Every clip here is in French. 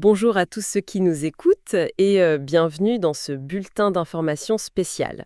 Bonjour à tous ceux qui nous écoutent et bienvenue dans ce bulletin d'information spécial.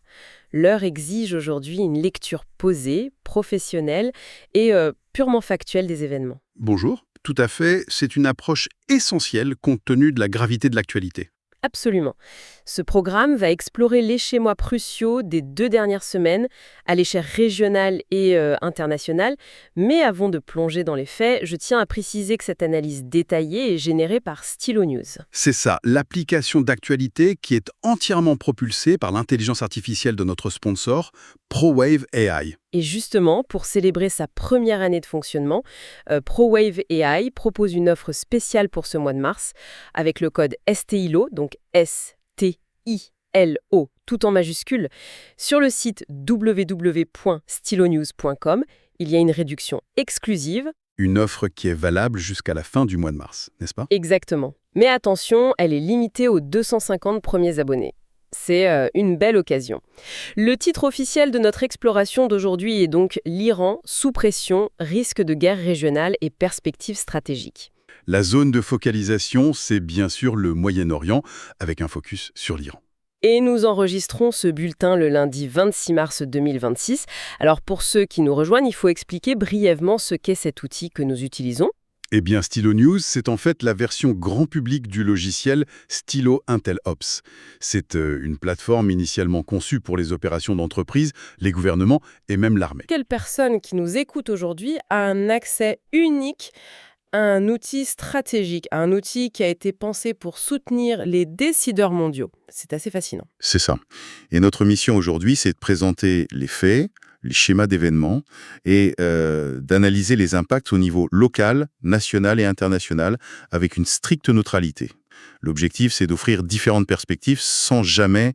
L'heure exige aujourd'hui une lecture posée, professionnelle et purement factuelle des événements. Bonjour, tout à fait, c'est une approche essentielle compte tenu de la gravité de l'actualité. Absolument. Ce programme va explorer les schémas cruciaux des 2 dernières semaines à l'échelle régionale et internationale. Mais avant de plonger dans les faits, je tiens à préciser que cette analyse détaillée est générée par Stylo News. C'est ça, l'application d'actualité qui est entièrement propulsée par l'intelligence artificielle de notre sponsor, ProWave AI. Et justement, pour célébrer sa première année de fonctionnement, ProWave AI propose une offre spéciale pour ce mois de mars avec le code STILO, donc STILO, tout en majuscule. Sur le site www.stylonews.com, il y a une réduction exclusive. Une offre qui est valable jusqu'à la fin du mois de mars, n'est-ce pas? Exactement. Mais attention, elle est limitée aux 250 premiers abonnés. C'est une belle occasion. Le titre officiel de notre exploration d'aujourd'hui est donc l'Iran sous pression, risque de guerre régionale et perspectives stratégiques. La zone de focalisation, c'est bien sûr le Moyen-Orient, avec un focus sur l'Iran. Et nous enregistrons ce bulletin le lundi 26 mars 2026. Alors pour ceux qui nous rejoignent, il faut expliquer brièvement ce qu'est cet outil que nous utilisons. Eh bien, Stylo News, c'est en fait la version grand public du logiciel Stylo IntelOps. C'est une plateforme initialement conçue pour les opérations d'entreprise, les gouvernements et même l'armée. Quelle personne qui nous écoute aujourd'hui a un accès unique à un outil stratégique, à un outil qui a été pensé pour soutenir les décideurs mondiaux. C'est assez fascinant. C'est ça. Et notre mission aujourd'hui, c'est de présenter les faits, les schémas d'événements et d'analyser les impacts au niveau local, national et international avec une stricte neutralité. L'objectif, c'est d'offrir différentes perspectives sans jamais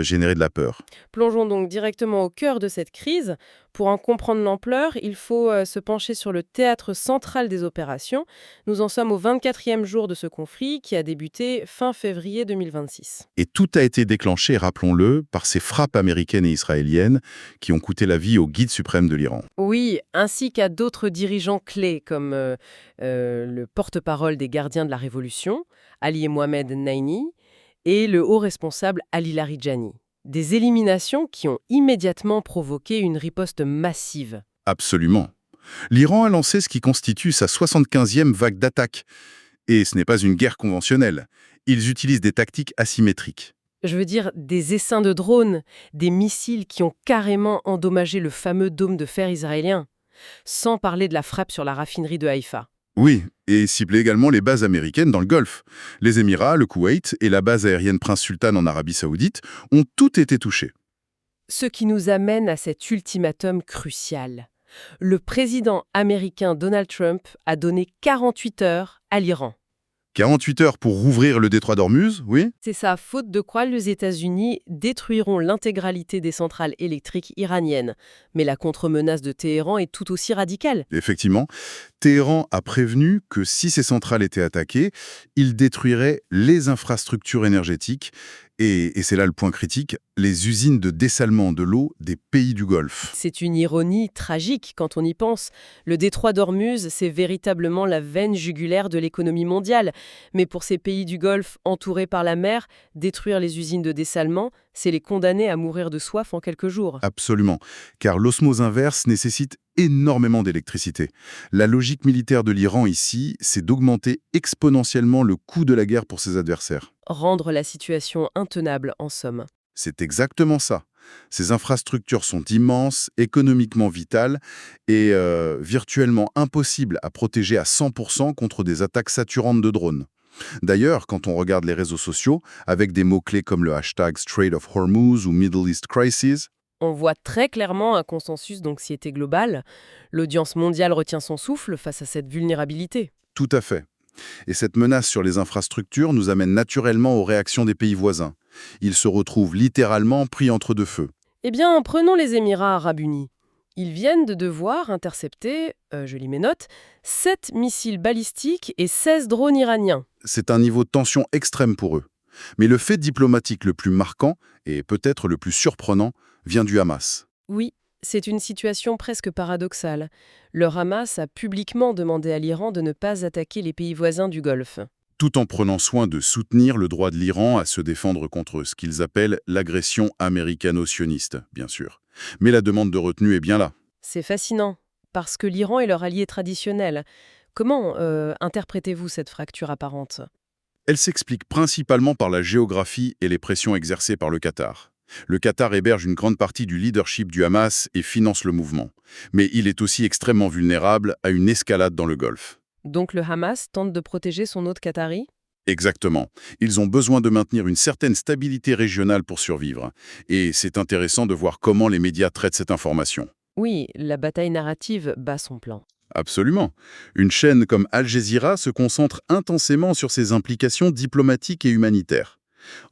générer de la peur. Plongeons donc directement au cœur de cette crise. Pour en comprendre l'ampleur, il faut se pencher sur le théâtre central des opérations. Nous en sommes au 24e jour de ce conflit qui a débuté fin février 2026. Et tout a été déclenché, rappelons-le, par ces frappes américaines et israéliennes qui ont coûté la vie au guide suprême de l'Iran. Oui, ainsi qu'à d'autres dirigeants clés comme le porte-parole des gardiens de la Révolution, Ali Mohamed Naini, et le haut responsable Ali Larijani. Des éliminations qui ont immédiatement provoqué une riposte massive. Absolument. L'Iran a lancé ce qui constitue sa 75e vague d'attaques. Et ce n'est pas une guerre conventionnelle. Ils utilisent des tactiques asymétriques. Je veux dire des essaims de drones, des missiles qui ont carrément endommagé le fameux dôme de fer israélien, sans parler de la frappe sur la raffinerie de Haïfa. Oui, et cibler également les bases américaines dans le Golfe. Les Émirats, le Koweït et la base aérienne Prince Sultan en Arabie Saoudite ont tout été touchés. Ce qui nous amène à cet ultimatum crucial. Le président américain Donald Trump a donné 48 heures à l'Iran. 48 heures pour rouvrir le détroit d'Ormuz, oui? C'est ça, faute de quoi les États-Unis détruiront l'intégralité des centrales électriques iraniennes. Mais la contre-menace de Téhéran est tout aussi radicale. Effectivement, Téhéran a prévenu que si ces centrales étaient attaquées, il détruirait les infrastructures énergétiques et c'est là le point critique, les usines de dessalement de l'eau des pays du Golfe. C'est une ironie tragique quand on y pense. Le détroit d'Ormuz, c'est véritablement la veine jugulaire de l'économie mondiale. Mais pour ces pays du Golfe entourés par la mer, détruire les usines de dessalement, c'est les condamner à mourir de soif en quelques jours. Absolument, car l'osmose inverse nécessite énormément d'électricité. La logique militaire de l'Iran ici, c'est d'augmenter exponentiellement le coût de la guerre pour ses adversaires. Rendre la situation intenable, en somme. C'est exactement ça. Ces infrastructures sont immenses, économiquement vitales et virtuellement impossibles à protéger à 100% contre des attaques saturantes de drones. D'ailleurs, quand on regarde les réseaux sociaux, avec des mots-clés comme le hashtag Strait of Hormuz ou Middle East Crisis, On voit très clairement un consensus d'anxiété globale. L'audience mondiale retient son souffle face à cette vulnérabilité. tout à fait. Et cette menace sur les infrastructures nous amène naturellement aux réactions des pays voisins. Ils se retrouvent littéralement pris entre deux feux. Eh bien, prenons les Émirats arabes unis. Ils viennent de devoir intercepter, je lis mes notes, 7 missiles balistiques et 16 drones iraniens. C'est un niveau de tension extrême pour eux. Mais le fait diplomatique le plus marquant, et peut-être le plus surprenant, vient du Hamas. Oui, c'est une situation presque paradoxale. Le Hamas a publiquement demandé à l'Iran de ne pas attaquer les pays voisins du Golfe. tout en prenant soin de soutenir le droit de l'Iran à se défendre contre ce qu'ils appellent l'agression américano-sioniste, bien sûr. Mais la demande de retenue est bien là. C'est fascinant, parce que l'Iran est leur allié traditionnel. Comment interprétez-vous cette fracture apparente? Elle s'explique principalement par la géographie et les pressions exercées par le Qatar. Le Qatar héberge une grande partie du leadership du Hamas et finance le mouvement. Mais il est aussi extrêmement vulnérable à une escalade dans le Golfe. Donc le Hamas tente de protéger son hôte qatari? Exactement. Ils ont besoin de maintenir une certaine stabilité régionale pour survivre. Et c'est intéressant de voir comment les médias traitent cette information. Oui, la bataille narrative bat son plan. Absolument. Une chaîne comme Al Jazeera se concentre intensément sur ses implications diplomatiques et humanitaires.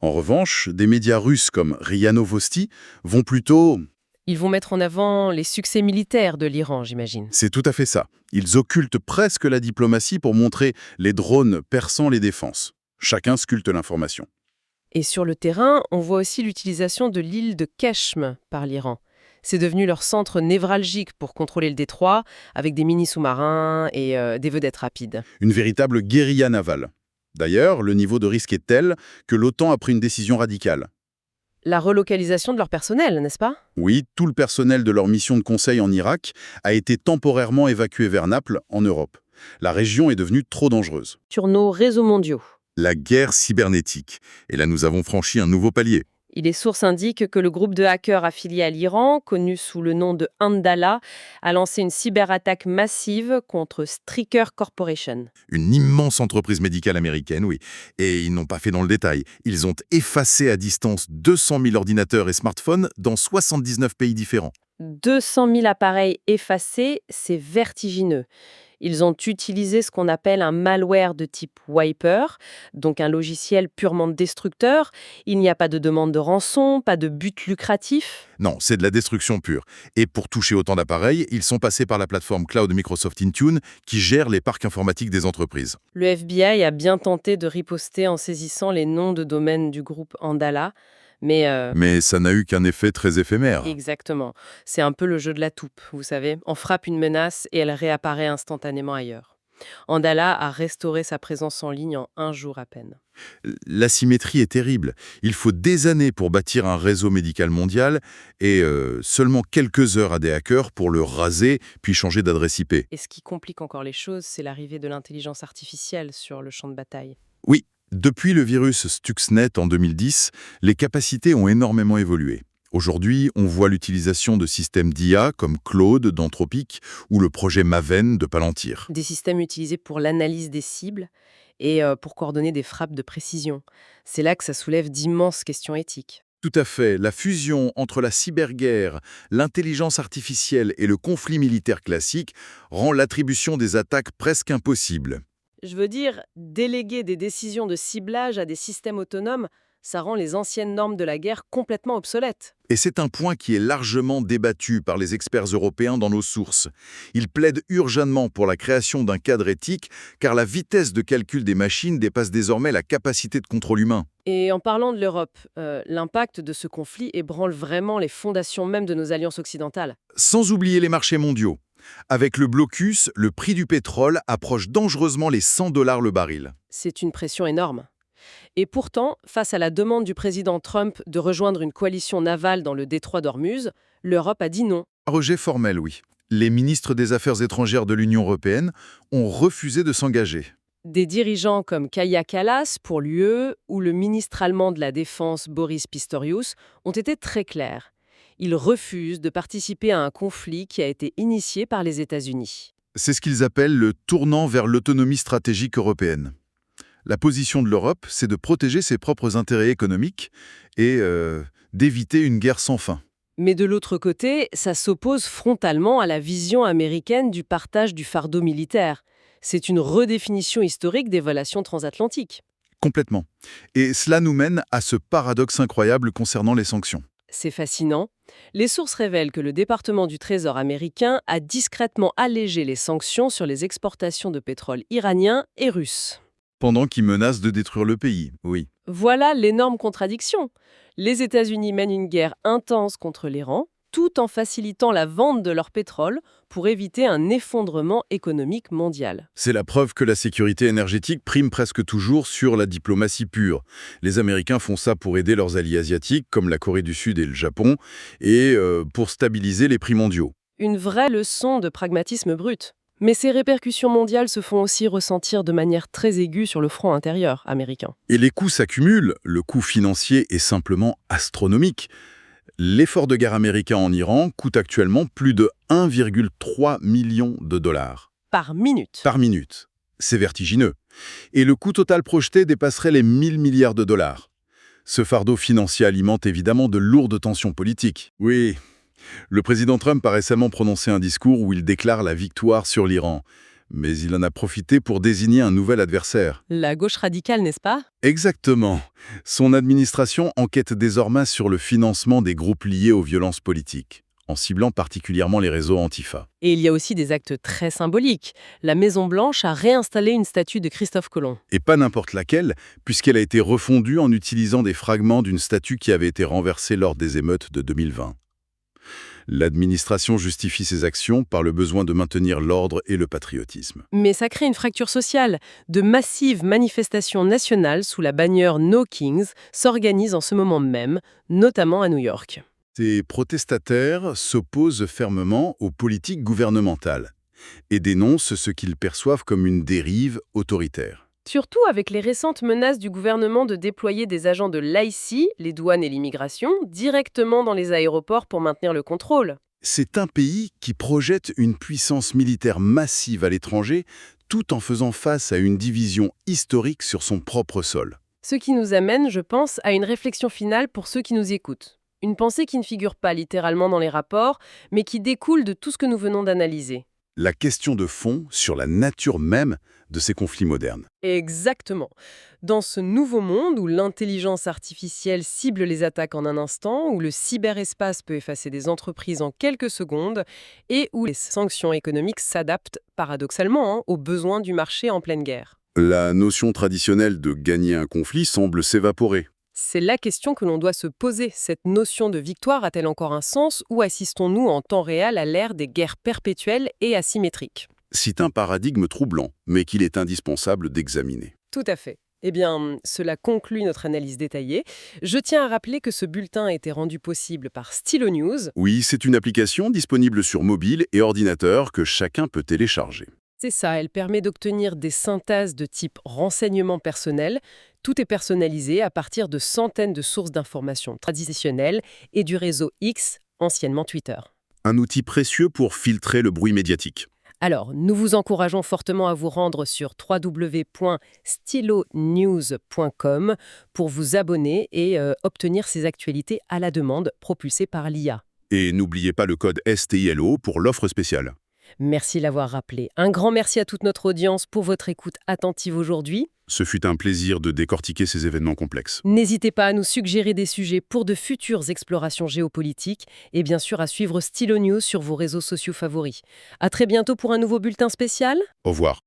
En revanche, des médias russes comme RIA Novosti vont plutôt... Ils vont mettre en avant les succès militaires de l'Iran, j'imagine. C'est tout à fait ça. Ils occultent presque la diplomatie pour montrer les drones perçant les défenses. Chacun sculpte l'information. Et sur le terrain, on voit aussi l'utilisation de l'île de Keshm par l'Iran. C'est devenu leur centre névralgique pour contrôler le détroit, avec des mini-sous-marins et des vedettes rapides. Une véritable guérilla navale. D'ailleurs, le niveau de risque est tel que l'OTAN a pris une décision radicale. La relocalisation de leur personnel, n'est-ce pas? Oui, tout le personnel de leur mission de conseil en Irak a été temporairement évacué vers Naples, en Europe. La région est devenue trop dangereuse. Sur nos réseaux mondiaux. La guerre cybernétique. Et là, nous avons franchi un nouveau palier. Et les sources indiquent que le groupe de hackers affilié à l'Iran, connu sous le nom de Andala, a lancé une cyberattaque massive contre Stryker Corporation. Une immense entreprise médicale américaine, oui. Et ils n'ont pas fait dans le détail. Ils ont effacé à distance 200 000 ordinateurs et smartphones dans 79 pays différents. 200 000 appareils effacés, c'est vertigineux. Ils ont utilisé ce qu'on appelle un malware de type wiper, donc un logiciel purement destructeur. Il n'y a pas de demande de rançon, pas de but lucratif. Non, c'est de la destruction pure. Et pour toucher autant d'appareils, ils sont passés par la plateforme cloud Microsoft Intune qui gère les parcs informatiques des entreprises. Le FBI a bien tenté de riposter en saisissant les noms de domaine du groupe Andala, Mais ça n'a eu qu'un effet très éphémère. exactement. C'est un peu le jeu de la toupe, vous savez. On frappe une menace et elle réapparaît instantanément ailleurs. Andala a restauré sa présence en ligne en un jour à peine. L'asymétrie est terrible. Il faut des années pour bâtir un réseau médical mondial et seulement quelques heures à des hackers pour le raser puis changer d'adresse IP. Et ce qui complique encore les choses, c'est l'arrivée de l'intelligence artificielle sur le champ de bataille. Oui, depuis le virus Stuxnet en 2010, les capacités ont énormément évolué. Aujourd'hui, on voit l'utilisation de systèmes d'IA comme Claude d'Anthropic ou le projet Maven de Palantir. Des systèmes utilisés pour l'analyse des cibles et pour coordonner des frappes de précision. C'est là que ça soulève d'immenses questions éthiques. Tout à fait, la fusion entre la cyberguerre, l'intelligence artificielle et le conflit militaire classique rend l'attribution des attaques presque impossible. Je veux dire, déléguer des décisions de ciblage à des systèmes autonomes, ça rend les anciennes normes de la guerre complètement obsolètes. Et c'est un point qui est largement débattu par les experts européens dans nos sources. Ils plaident urgemment pour la création d'un cadre éthique, car la vitesse de calcul des machines dépasse désormais la capacité de contrôle humain. Et en parlant de l'Europe, l'impact de ce conflit ébranle vraiment les fondations même de nos alliances occidentales. Sans oublier les marchés mondiaux. Avec le blocus, le prix du pétrole approche dangereusement les 100 $ le baril. C'est une pression énorme. Et pourtant, face à la demande du président Trump de rejoindre une coalition navale dans le détroit d'Ormuz, l'Europe a dit non. Rejet formel, oui. Les ministres des Affaires étrangères de l'Union européenne ont refusé de s'engager. Des dirigeants comme Kaja Kallas pour l'UE ou le ministre allemand de la Défense Boris Pistorius ont été très clairs. Ils refusent de participer à un conflit qui a été initié par les États-Unis. C'est ce qu'ils appellent le tournant vers l'autonomie stratégique européenne. La position de l'Europe, c'est de protéger ses propres intérêts économiques et d'éviter une guerre sans fin. Mais de l'autre côté, ça s'oppose frontalement à la vision américaine du partage du fardeau militaire. C'est une redéfinition historique des relations transatlantiques. Complètement. Et cela nous mène à ce paradoxe incroyable concernant les sanctions. C'est fascinant. Les sources révèlent que le département du Trésor américain a discrètement allégé les sanctions sur les exportations de pétrole iranien et russe. Pendant qu'ils menacent de détruire le pays, oui. Voilà l'énorme contradiction. Les États-Unis mènent une guerre intense contre l'Iran, tout en facilitant la vente de leur pétrole pour éviter un effondrement économique mondial. C'est la preuve que la sécurité énergétique prime presque toujours sur la diplomatie pure. Les Américains font ça pour aider leurs alliés asiatiques, comme la Corée du Sud et le Japon, et pour stabiliser les prix mondiaux. Une vraie leçon de pragmatisme brut. Mais ces répercussions mondiales se font aussi ressentir de manière très aiguë sur le front intérieur américain. Et les coûts s'accumulent, le coût financier est simplement astronomique. L'effort de guerre américain en Iran coûte actuellement plus de 1,3 million de dollars. Par minute. Par minute. C'est vertigineux. Et le coût total projeté dépasserait les 1000 milliards de dollars. Ce fardeau financier alimente évidemment de lourdes tensions politiques. Oui, le président Trump a récemment prononcé un discours où il déclare la victoire sur l'Iran. Mais il en a profité pour désigner un nouvel adversaire. La gauche radicale, n'est-ce pas? Exactement. Son administration enquête désormais sur le financement des groupes liés aux violences politiques, en ciblant particulièrement les réseaux Antifa. Et il y a aussi des actes très symboliques. La Maison-Blanche a réinstallé une statue de Christophe Colomb. Et pas n'importe laquelle, puisqu'elle a été refondue en utilisant des fragments d'une statue qui avait été renversée lors des émeutes de 2020. L'administration justifie ses actions par le besoin de maintenir l'ordre et le patriotisme. Mais ça crée une fracture sociale. De massives manifestations nationales sous la bannière No Kings s'organisent en ce moment même, notamment à New York. Ces protestataires s'opposent fermement aux politiques gouvernementales et dénoncent ce qu'ils perçoivent comme une dérive autoritaire. Surtout avec les récentes menaces du gouvernement de déployer des agents de l'IC, les douanes et l'immigration, directement dans les aéroports pour maintenir le contrôle. C'est un pays qui projette une puissance militaire massive à l'étranger tout en faisant face à une division historique sur son propre sol. Ce qui nous amène, je pense, à une réflexion finale pour ceux qui nous écoutent. Une pensée qui ne figure pas littéralement dans les rapports, mais qui découle de tout ce que nous venons d'analyser. La question de fond sur la nature même de ces conflits modernes. Exactement. Dans ce nouveau monde où l'intelligence artificielle cible les attaques en un instant, où le cyberespace peut effacer des entreprises en quelques secondes, et où les sanctions économiques s'adaptent paradoxalement aux besoins du marché en pleine guerre. La notion traditionnelle de gagner un conflit semble s'évaporer. C'est la question que l'on doit se poser. Cette notion de victoire a-t-elle encore un sens ou assistons-nous en temps réel à l'ère des guerres perpétuelles et asymétriques? C'est un paradigme troublant, mais qu'il est indispensable d'examiner. Tout à fait. Eh bien, cela conclut notre analyse détaillée. Je tiens à rappeler que ce bulletin a été rendu possible par Stylo News. Oui, c'est une application disponible sur mobile et ordinateur que chacun peut télécharger. C'est ça, elle permet d'obtenir des synthèses de type renseignement personnel. Tout est personnalisé à partir de centaines de sources d'informations traditionnelles et du réseau X, anciennement Twitter. Un outil précieux pour filtrer le bruit médiatique. Alors, nous vous encourageons fortement à vous rendre sur www.stylonews.com pour vous abonner et obtenir ces actualités à la demande propulsées par l'IA. Et n'oubliez pas le code STILO pour l'offre spéciale. Merci de l'avoir rappelé. Un grand merci à toute notre audience pour votre écoute attentive aujourd'hui. Ce fut un plaisir de décortiquer ces événements complexes. N'hésitez pas à nous suggérer des sujets pour de futures explorations géopolitiques et bien sûr à suivre Stylo News sur vos réseaux sociaux favoris. À très bientôt pour un nouveau bulletin spécial. Au revoir.